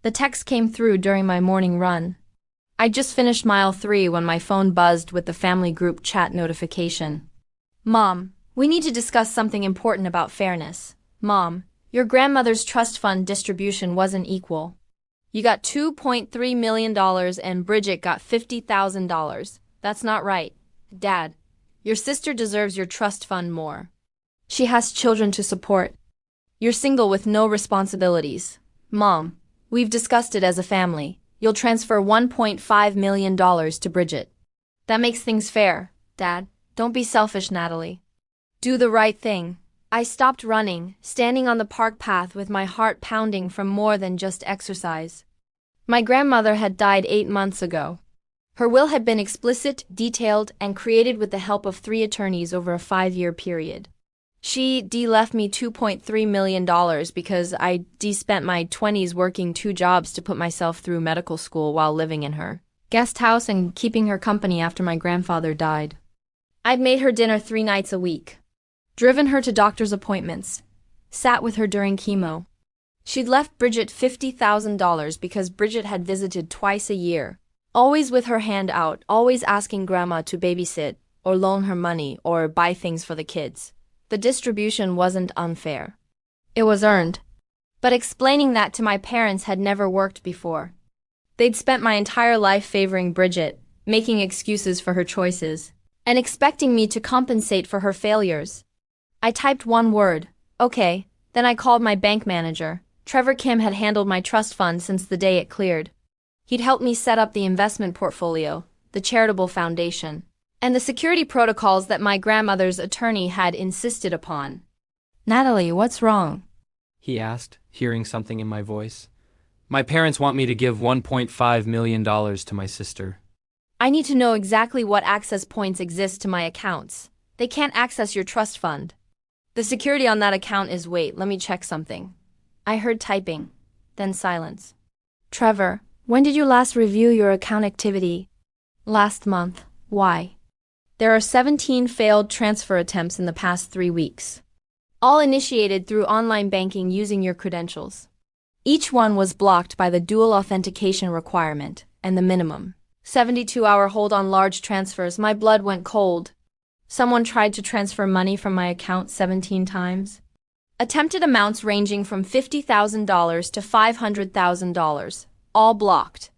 The text came through during my morning run. I just finished mile 3 when my phone buzzed with the family group chat notification. Mom, we need to discuss something important about fairness. Mom, your grandmother's trust fund distribution wasn't equal. You got $2.3 million and Bridget got $50,000. That's not right. Dad, your sister deserves your trust fund more. She has children to support. You're single with no responsibilities. Mom, we've discussed it as a family. You'll transfer $1.5 million to Bridget. That makes things fair, Dad. Don't be selfish, Natalie. Do the right thing. I stopped running, standing on the park path with my heart pounding from more than just exercise. My grandmother had died 8 months ago. Her will had been explicit, detailed, and created with the help of 3 attorneys over a 5-year period. She left me $2.3 million because I spent my 20s working 2 jobs to put myself through medical school while living in her guest house and keeping her company after my grandfather died. I'd made her dinner 3 nights a week, driven her to doctor's appointments, sat with her during chemo. She'd left Bridget $50,000 because Bridget had visited twice a year, always with her hand out, always asking Grandma to babysit or loan her money or buy things for the kids. The distribution wasn't unfair. It was earned. But explaining that to my parents had never worked before. They'd spent my entire life favoring Bridget, making excuses for her choices, and expecting me to compensate for her failures. I typed one word, okay, then I called my bank manager. Trevor Kim had handled my trust fund since the day it cleared. He'd helped me set up the investment portfolio, the charitable foundation, and the security protocols that my grandmother's attorney had insisted upon. Natalie, what's wrong? He asked, hearing something in my voice. My parents want me to give $1.5 million to my sister. I need to know exactly what access points exist to my accounts. They can't access your trust fund. The security on that account is wait, let me check something. I heard typing, then silence. Trevor, when did you last review your account activity? Last month. Why? There are 17 failed transfer attempts in the past 3 weeks. All initiated through online banking using your credentials. Each one was blocked by the dual authentication requirement and the minimum 72-hour hold on large transfers. My blood went cold. Someone tried to transfer money from my account 17 times. Attempted amounts ranging from $50,000 to $500,000, all blocked.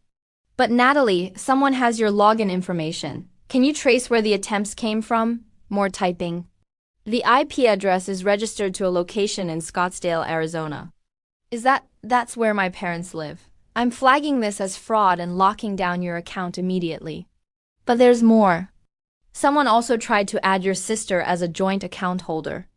But Natalie, someone has your login information. Can you trace where the attempts came from? More typing. The IP address is registered to a location in Scottsdale, Arizona. That's where my parents live. I'm flagging this as fraud and locking down your account immediately. But there's more. Someone also tried to add your sister as a joint account holder.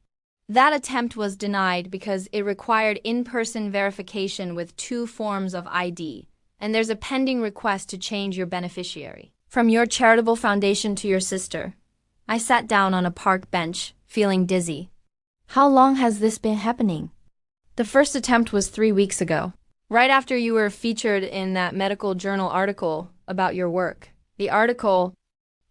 That attempt was denied because it required in-person verification with 2 forms of ID, and there's a pending request to change your beneficiary from your charitable foundation to your sister. I sat down on a park bench, feeling dizzy. How long has this been happening? The first attempt was 3 weeks ago, right after you were featured in that medical journal article about your work. The article,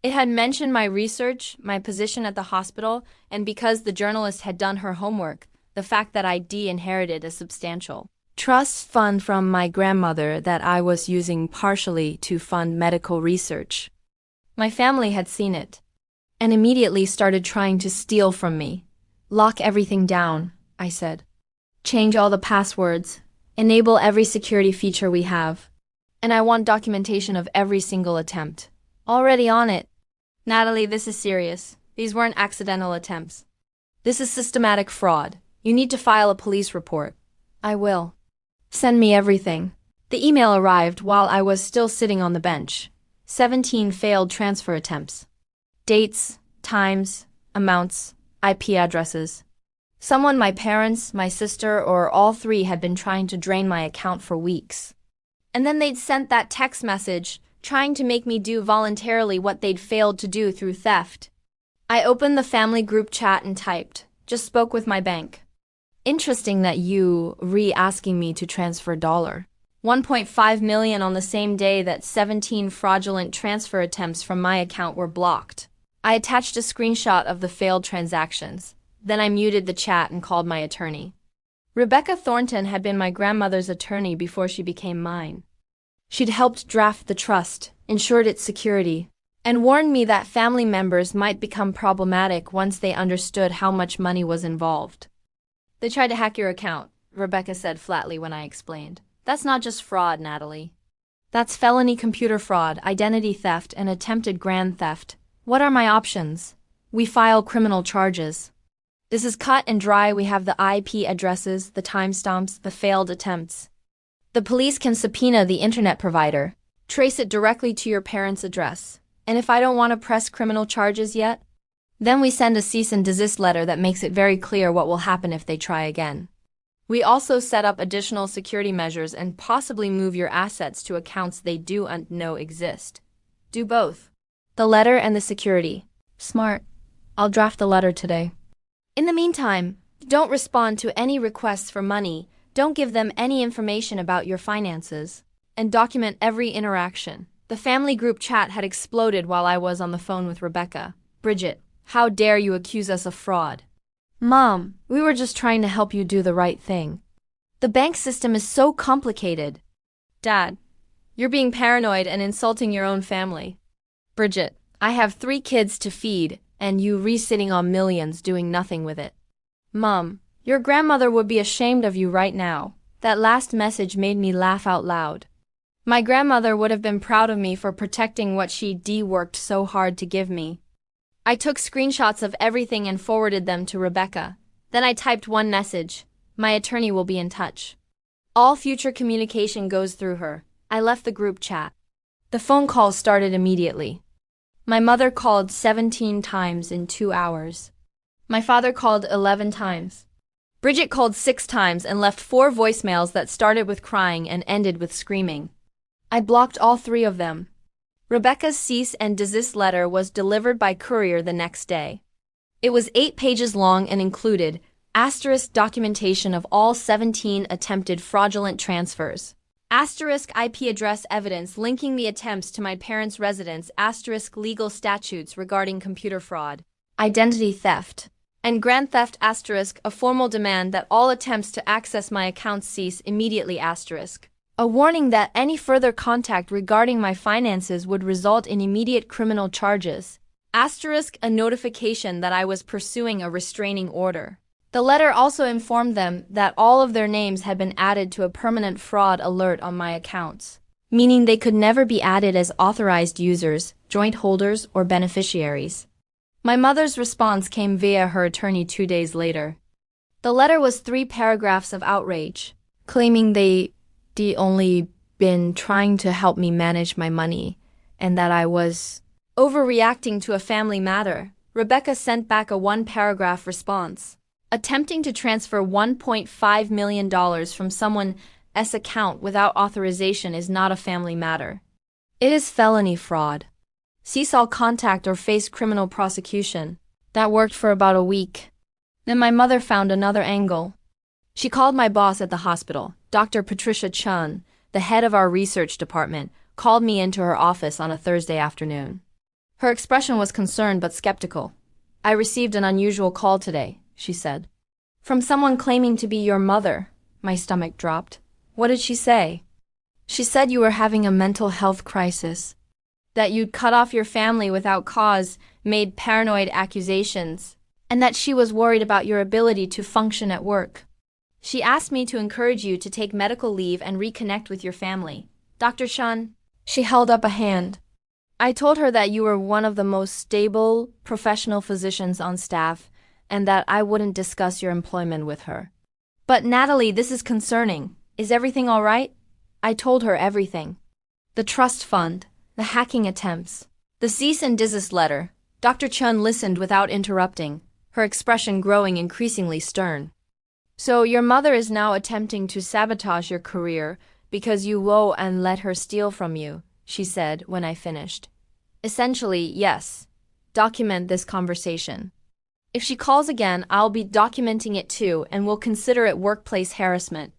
it had mentioned my research, my position at the hospital, and because the journalist had done her homework, the fact that I'd inherited a substantial trust fund from my grandmother that I was using partially to fund medical research. My family had seen it and immediately started trying to steal from me. Lock everything down, I said. Change all the passwords. Enable every security feature we have. And I want documentation of every single attempt. Already on it. Natalie, this is serious. These weren't accidental attempts. This is systematic fraud. You need to file a police report. I will. Send me everything. The email arrived while I was still sitting on the bench. 17 failed transfer attempts. Dates, times, amounts, IP addresses. Someone, my parents, my sister, or all 3 had been trying to drain my account for weeks. And then they'd sent that text message, trying to make me do voluntarily what they'd failed to do through theft. I opened the family group chat and typed, just spoke with my bank. Interesting that you asking me to transfer $1.5 million on the same day that 17 fraudulent transfer attempts from my account were blocked. I attached a screenshot of the failed transactions. Then I muted the chat and called my attorney. Rebecca Thornton had been my grandmother's attorney before she became mine. She'd helped draft the trust, ensured its security, and warned me that family members might become problematic once they understood how much money was involved. They tried to hack your account, Rebecca said flatly when I explained. That's not just fraud, Natalie. That's felony computer fraud, identity theft, and attempted grand theft. What are my options? We file criminal charges. This is cut and dry. We have the IP addresses, the timestamps, the failed attempts. The police can subpoena the internet provider, trace it directly to your parents' address. And if I don't want to press criminal charges yet, then we send a cease and desist letter that makes it very clear what will happen if they try again. We also set up additional security measures and possibly move your assets to accounts they do know exist. Do both. The letter and the security. Smart. I'll draft the letter today. In the meantime, don't respond to any requests for money, don't give them any information about your finances, and document every interaction. The family group chat had exploded while I was on the phone with Rebecca. Bridget, how dare you accuse us of fraud? Mom, we were just trying to help you do the right thing. The bank system is so complicated. Dad, you're being paranoid and insulting your own family. Bridget, I have 3 kids to feed, and you sitting on millions doing nothing with it. Mom, your grandmother would be ashamed of you right now. That last message made me laugh out loud. My grandmother would have been proud of me for protecting what she worked so hard to give me. I took screenshots of everything and forwarded them to Rebecca. Then I typed one message. My attorney will be in touch. All future communication goes through her. I left the group chat. The phone calls started immediately. My mother called 17 times in 2 hours. My father called 11 times. Bridget called 6 times and left 4 voicemails that started with crying and ended with screaming. I blocked all 3 of them. Rebecca's cease and desist letter was delivered by courier the next day. It was 8 pages long and included asterisk documentation of all 17 attempted fraudulent transfers. Asterisk IP address evidence linking the attempts to my parents' residence, asterisk legal statutes regarding computer fraud, identity theft, and grand theft, asterisk a formal demand that all attempts to access my accounts cease immediately, asterisk a warning that any further contact regarding my finances would result in immediate criminal charges, asterisk a notification that I was pursuing a restraining order. The letter also informed them that all of their names had been added to a permanent fraud alert on my accounts, meaning they could never be added as authorized users, joint holders, or beneficiaries. My mother's response came via her attorney 2 days later. The letter was 3 paragraphs of outrage, claiming they'd only been trying to help me manage my money, and that I was overreacting to a family matter. Rebecca sent back a 1-paragraph response. Attempting to transfer $1.5 million from someone's account without authorization is not a family matter. It is felony fraud. Cease all contact or face criminal prosecution. That worked for about a week. Then my mother found another angle. She called my boss at the hospital, Dr. Patricia Chun, the head of our research department, called me into her office on a Thursday afternoon. Her expression was concerned but skeptical. I received an unusual call today, she said. From someone claiming to be your mother. My stomach dropped. What did she say? She said you were having a mental health crisis, that you'd cut off your family without cause, made paranoid accusations, and that she was worried about your ability to function at work. She asked me to encourage you to take medical leave and reconnect with your family. Dr. Chun, she held up a hand. I told her that you were one of the most stable, professional physicians on staff, and that I wouldn't discuss your employment with her. But Natalie, this is concerning. Is everything all right? I told her everything. The trust fund, the hacking attempts, the cease and desist letter. Dr. Chun listened without interrupting, her expression growing increasingly stern. So your mother is now attempting to sabotage your career because you woe and let her steal from you, she said when I finished. Essentially, yes. Document this conversation. If she calls again, I'll be documenting it too, and we'll consider it workplace harassment.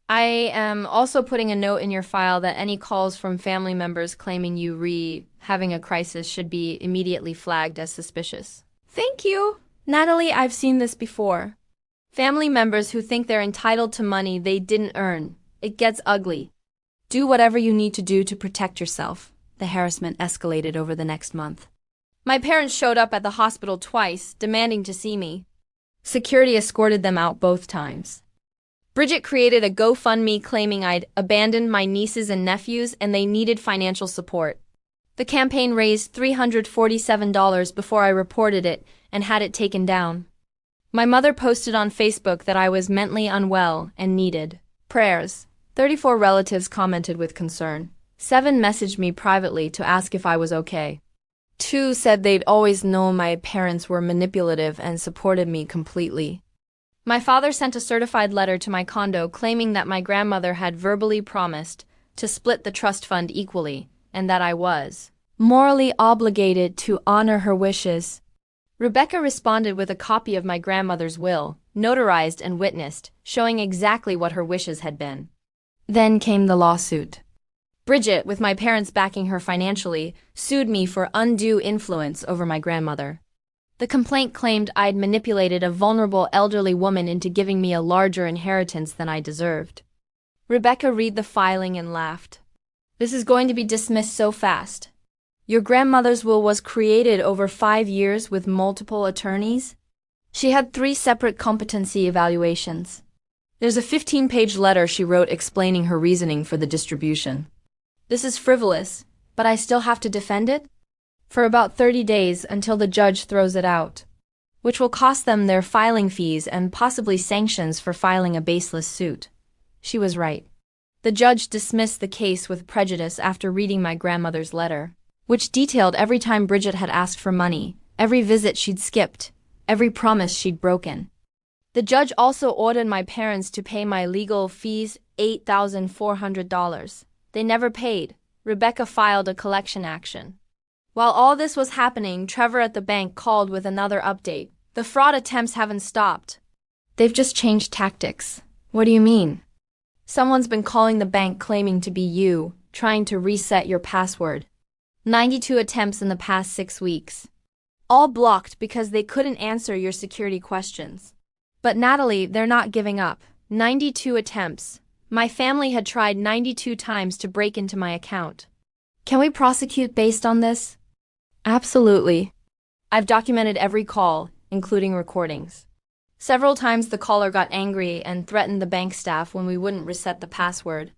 I am also putting a note in your file that any calls from family members claiming you having a crisis should be immediately flagged as suspicious. Thank you. Natalie, I've seen this before. Family members who think they're entitled to money they didn't earn. It gets ugly. Do whatever you need to do to protect yourself. The harassment escalated over the next month. My parents showed up at the hospital twice, demanding to see me. Security escorted them out both times. Bridget created a GoFundMe claiming I'd abandoned my nieces and nephews and they needed financial support. The campaign raised $347 before I reported it and had it taken down. My mother posted on Facebook that I was mentally unwell and needed prayers. 34 relatives commented with concern. 7 messaged me privately to ask if I was okay. 2 said they'd always known my parents were manipulative and supported me completely. My father sent a certified letter to my condo claiming that my grandmother had verbally promised to split the trust fund equally, and that I was morally obligated to honor her wishes. Rebecca responded with a copy of my grandmother's will, notarized and witnessed, showing exactly what her wishes had been. Then came the lawsuit. Bridget, with my parents backing her financially, sued me for undue influence over my grandmother. The complaint claimed I'd manipulated a vulnerable elderly woman into giving me a larger inheritance than I deserved. Rebecca read the filing and laughed. This is going to be dismissed so fast. Your grandmother's will was created over 5 years with multiple attorneys? She had 3 separate competency evaluations. There's a 15-page letter she wrote explaining her reasoning for the distribution. This is frivolous, but I still have to defend it? For about 30 days until the judge throws it out, which will cost them their filing fees and possibly sanctions for filing a baseless suit. She was right. The judge dismissed the case with prejudice after reading my grandmother's letter, which detailed every time Bridget had asked for money, every visit she'd skipped, every promise she'd broken. The judge also ordered my parents to pay my legal fees, $8,400. They never paid. Rebecca filed a collection action. While all this was happening, Trevor at the bank called with another update. The fraud attempts haven't stopped. They've just changed tactics. What do you mean? Someone's been calling the bank claiming to be you, trying to reset your password. 92 attempts in the past 6 weeks. All blocked because they couldn't answer your security questions. But Natalie, they're not giving up. 92 attempts. My family had tried 92 times to break into my account. Can we prosecute based on this? Absolutely. I've documented every call, including recordings. Several times the caller got angry and threatened the bank staff when we wouldn't reset the password.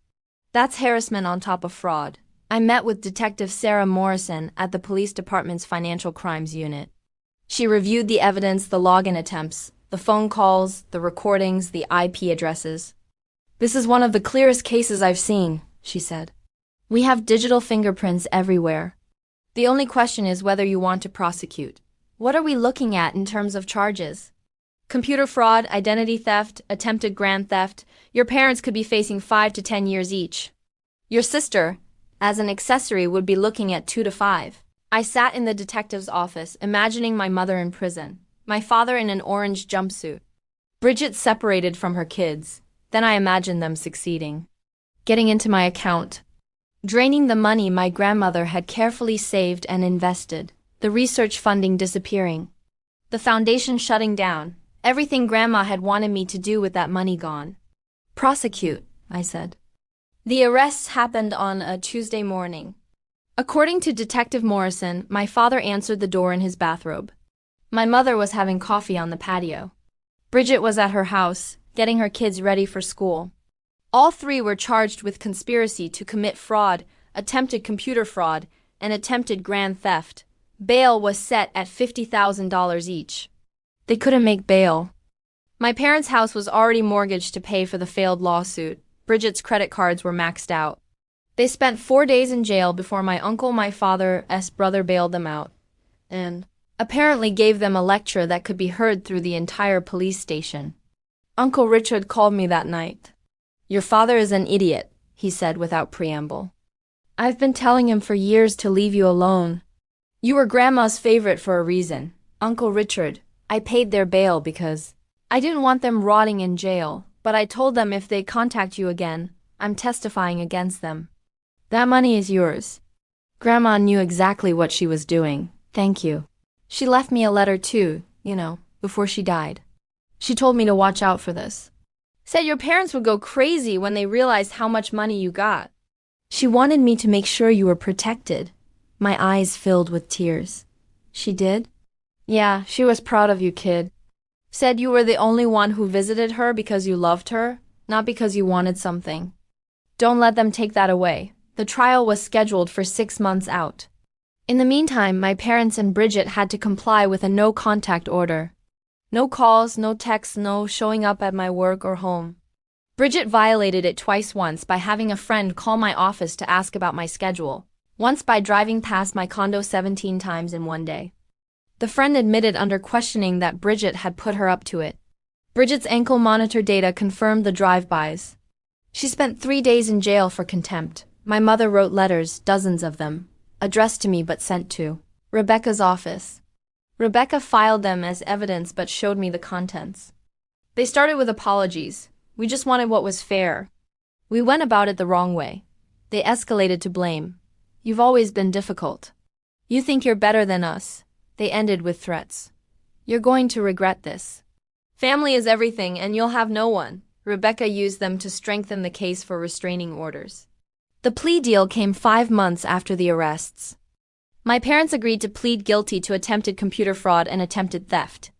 That's harassment on top of fraud. I met with Detective Sarah Morrison at the police department's financial crimes unit. She reviewed the evidence, the login attempts, the phone calls, the recordings, the IP addresses. This is one of the clearest cases I've seen, she said. We have digital fingerprints everywhere. The only question is whether you want to prosecute. What are we looking at in terms of charges? Computer fraud, identity theft, attempted grand theft. Your parents could be facing 5 to 10 years each. Your sister, as an accessory, would be looking at 2 to 5. I sat in the detective's office, imagining my mother in prison, my father in an orange jumpsuit. Bridget separated from her kids. Then I imagined them succeeding. Getting into my account. Draining the money my grandmother had carefully saved and invested. The research funding disappearing. The foundation shutting down. Everything Grandma had wanted me to do with that money gone. Prosecute, I said. The arrests happened on a Tuesday morning. According to Detective Morrison, my father answered the door in his bathrobe. My mother was having coffee on the patio. Bridget was at her house, getting her kids ready for school. All 3 were charged with conspiracy to commit fraud, attempted computer fraud, and attempted grand theft. Bail was set at $50,000 each. They couldn't make bail. My parents' house was already mortgaged to pay for the failed lawsuit. Bridget's credit cards were maxed out. They spent 4 days in jail before my father's brother bailed them out, and apparently gave them a lecture that could be heard through the entire police station. Uncle Richard called me that night. Your father is an idiot, he said without preamble. I've been telling him for years to leave you alone. You were Grandma's favorite for a reason. Uncle Richard, I paid their bail because I didn't want them rotting in jail, but I told them if they contact you again, I'm testifying against them. That money is yours. Grandma knew exactly what she was doing. Thank you. She left me a letter too, before she died. She told me to watch out for this. Said your parents would go crazy when they realized how much money you got. She wanted me to make sure you were protected. My eyes filled with tears. She did? Yeah, she was proud of you, kid. Said you were the only one who visited her because you loved her, not because you wanted something. Don't let them take that away. The trial was scheduled for 6 months out. In the meantime, my parents and Bridget had to comply with a no-contact order. No calls, no texts, no showing up at my work or home. Bridget violated it twice, once by having a friend call my office to ask about my schedule, once by driving past my condo 17 times in one day. The friend admitted under questioning that Bridget had put her up to it. Bridget's ankle monitor data confirmed the drive-bys. She spent 3 days in jail for contempt. My mother wrote letters, dozens of them, addressed to me but sent to Rebecca's office. Rebecca filed them as evidence but showed me the contents. They started with apologies. We just wanted what was fair. We went about it the wrong way. They escalated to blame. You've always been difficult. You think you're better than us. They ended with threats. You're going to regret this. Family is everything and you'll have no one. Rebecca used them to strengthen the case for restraining orders. The plea deal came 5 months after the arrests. My parents agreed to plead guilty to attempted computer fraud and attempted theft.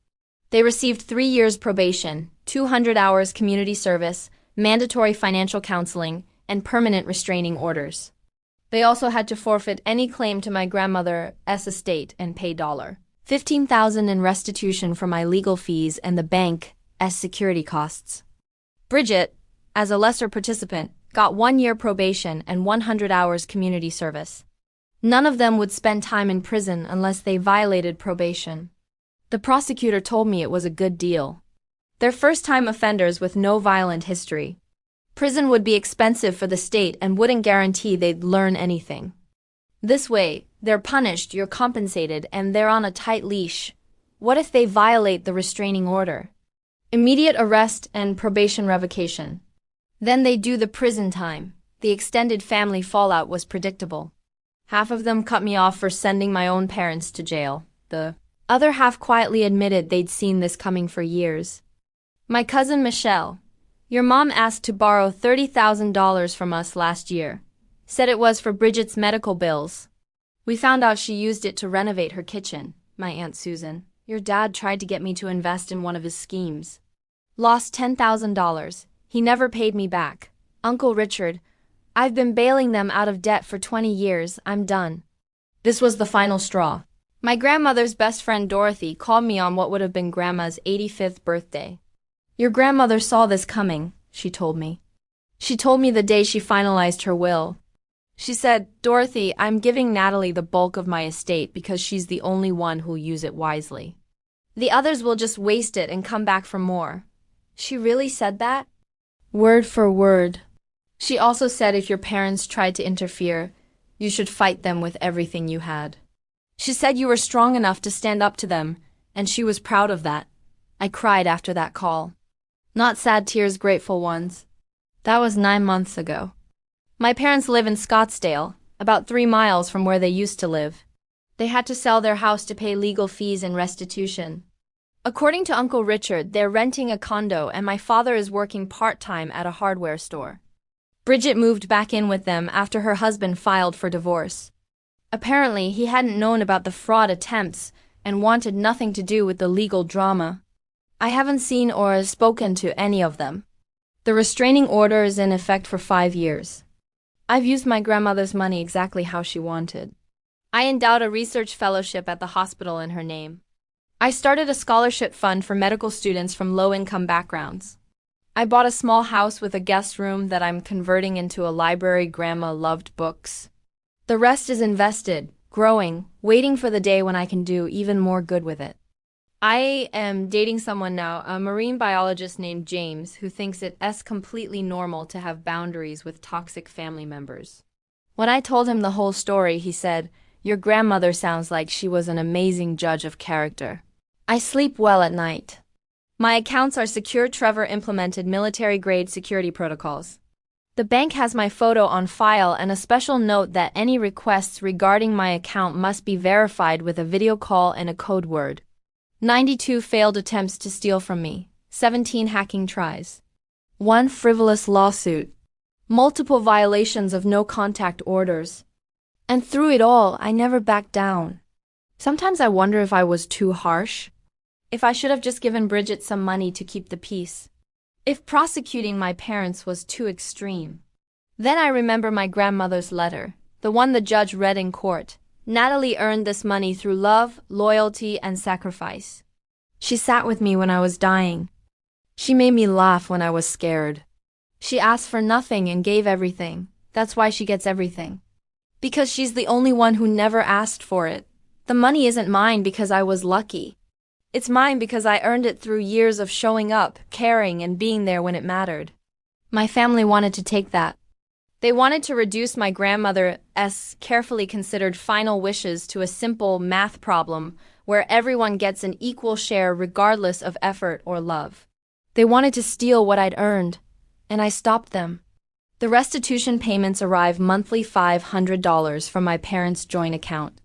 They received 3 years probation, 200 hours community service, mandatory financial counseling, and permanent restraining orders. They also had to forfeit any claim to my grandmother's estate and pay $15,000 in restitution for my legal fees and the bank's security costs. Bridget, as a lesser participant, got 1 year probation and 100 hours community service. None of them would spend time in prison unless they violated probation. The prosecutor told me it was a good deal. They're first-time offenders with no violent history. Prison would be expensive for the state and wouldn't guarantee they'd learn anything. This way, they're punished, you're compensated, and they're on a tight leash. What if they violate the restraining order? Immediate arrest and probation revocation. Then they do the prison time. The extended family fallout was predictable. Half of them cut me off for sending my own parents to jail. The other half quietly admitted they'd seen this coming for years. My cousin Michelle. Your mom asked to borrow $30,000 from us last year. Said it was for Bridget's medical bills. We found out she used it to renovate her kitchen. My Aunt Susan. Your dad tried to get me to invest in one of his schemes. Lost $10,000. He never paid me back. Uncle Richard. I've been bailing them out of debt for 20 years. I'm done. This was the final straw. My grandmother's best friend Dorothy called me on what would have been Grandma's 85th birthday. Your grandmother saw this coming, she told me. She told me the day she finalized her will. She said, Dorothy, I'm giving Natalie the bulk of my estate because she's the only one who'll use it wisely. The others will just waste it and come back for more. She really said that? Word for word. She also said if your parents tried to interfere, you should fight them with everything you had. She said you were strong enough to stand up to them, and she was proud of that. I cried after that call. Not sad tears, grateful ones. That was 9 months ago. My parents live in Scottsdale, about 3 miles from where they used to live. They had to sell their house to pay legal fees and restitution. According to Uncle Richard, they're renting a condo and my father is working part-time at a hardware store. Bridget moved back in with them after her husband filed for divorce. Apparently, he hadn't known about the fraud attempts and wanted nothing to do with the legal drama. I haven't seen or spoken to any of them. The restraining order is in effect for 5 years. I've used my grandmother's money exactly how she wanted. I endowed a research fellowship at the hospital in her name. I started a scholarship fund for medical students from low-income backgrounds. I bought a small house with a guest room that I'm converting into a library. Grandma loved books. The rest is invested, growing, waiting for the day when I can do even more good with it. I am dating someone now, a marine biologist named James, who thinks it's completely normal to have boundaries with toxic family members. When I told him the whole story, he said, "Your grandmother sounds like she was an amazing judge of character." I sleep well at night. My accounts are secure. Trevor implemented military-grade security protocols. The bank has my photo on file and a special note that any requests regarding my account must be verified with a video call and a code word. 92 failed attempts to steal from me. 17 hacking tries, 1 frivolous lawsuit, multiple violations of no contact orders. And through it all, I never backed down. Sometimes I wonder if I was too harsh. If I should have just given Bridget some money to keep the peace. If prosecuting my parents was too extreme. Then I remember my grandmother's letter, the one the judge read in court. Natalie earned this money through love, loyalty, and sacrifice. She sat with me when I was dying. She made me laugh when I was scared. She asked for nothing and gave everything. That's why she gets everything. Because she's the only one who never asked for it. The money isn't mine because I was lucky. It's mine because I earned it through years of showing up, caring, and being there when it mattered. My family wanted to take that. They wanted to reduce my grandmother's carefully considered final wishes to a simple math problem where everyone gets an equal share regardless of effort or love. They wanted to steal what I'd earned, and I stopped them. The restitution payments arrive monthly $500 from my parents' joint account.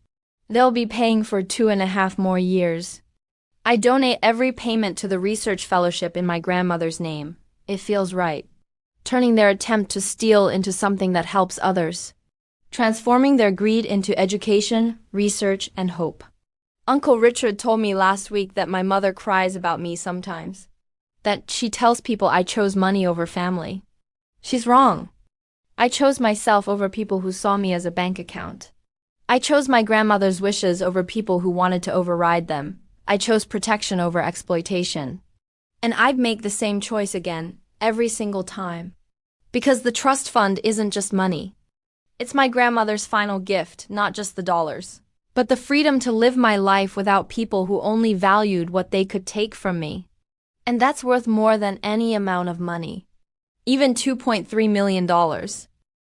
They'll be paying for 2.5 more years. I donate every payment to the research fellowship in my grandmother's name. It feels right. Turning their attempt to steal into something that helps others. Transforming their greed into education, research, and hope. Uncle Richard told me last week that my mother cries about me sometimes. That she tells people I chose money over family. She's wrong. I chose myself over people who saw me as a bank account. I chose my grandmother's wishes over people who wanted to override them. I chose protection over exploitation. And I'd make the same choice again, every single time. Because the trust fund isn't just money. It's my grandmother's final gift, not just the dollars. But the freedom to live my life without people who only valued what they could take from me. And that's worth more than any amount of money. Even $2.3 million.